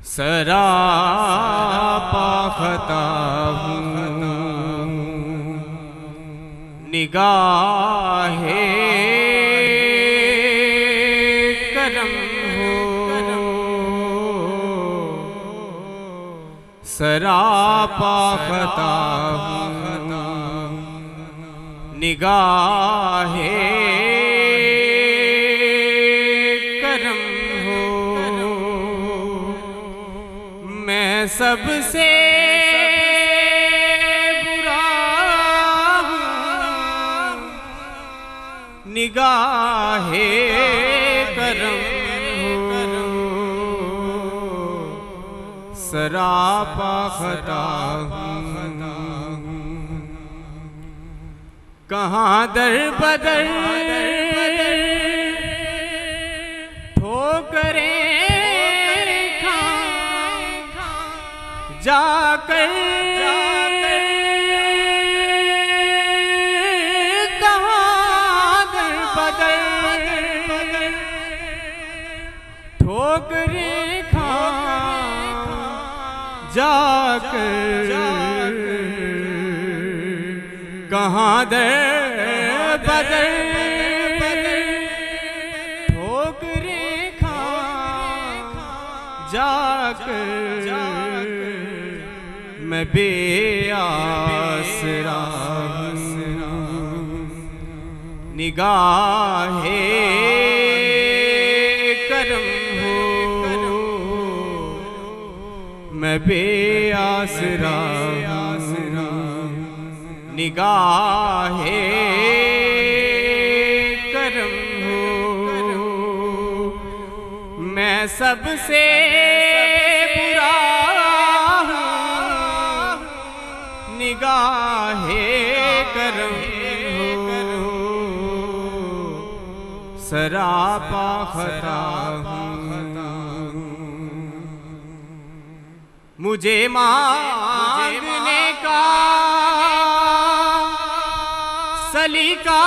सरापा खता हूँ, निगाहे करम हो। सरापा खता हूँ, निगाहे करम हो। मैं सबसे बुरा हूँ, निगाहे करम हो। सरापा खता हूँ, कहाँ दर बदर ठोकरें जाकर कहाँ दर बदर ठोकरें खा जाकर कहाँ दर बदर ठोकरें खा जाकर मैं बेआसरा निगाहे करम हो। मैं बेआसरा निगाहे करम हो। मैं सबसे बुरा हूँ, निगाहे करम हो। सरापा खता हूँ, मुझे मांगने का सलीका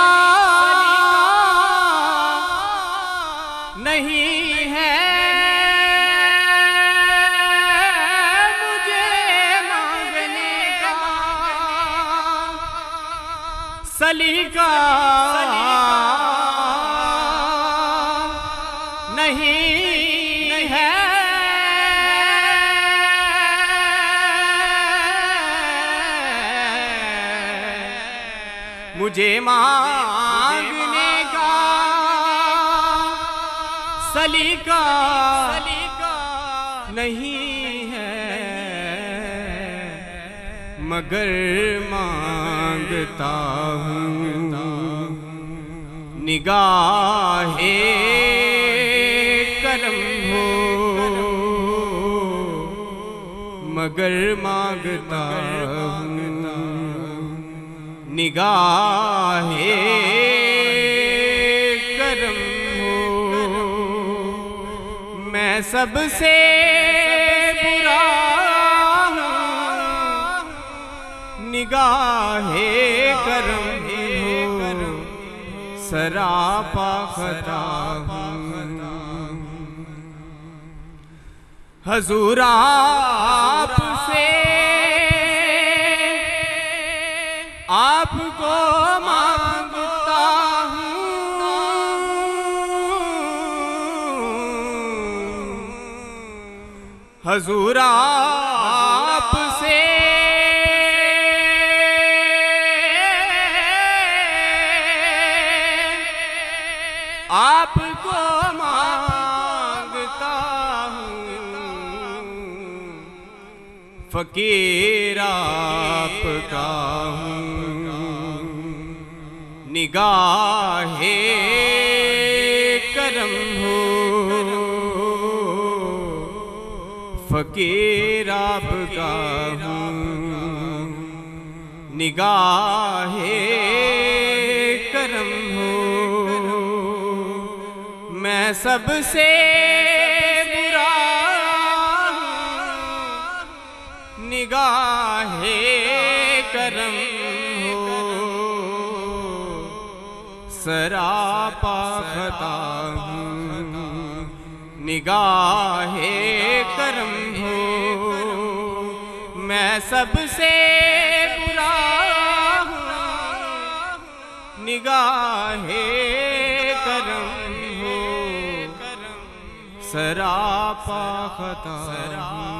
नहीं है। मुझे मांगने का सलीका नहीं है। मुझे मांगने का सलीका नहीं है, मगर मांगता हूँ निगाहे करम हो। मगर मांगता हूँ निगाहे करम हो। मैं सबसे बुरा हूँ, निगाहे करम हो। सरापा खता हूँ, हजूर आपसे आपको मांगता हूँ। हजूर आपसे आपको मांगता हूँ। फकीर आपका हूँ, निगाहे करम हो। फकीर आपका हूँ, निगाहे करम हो। मैं सबसे बुरा हूँ, निगाहे करम हो। सरापा खता हूँ, निगाहे करम सबसे बुरा हूँ, निगाहे करम हो, सरापा खता हूँ।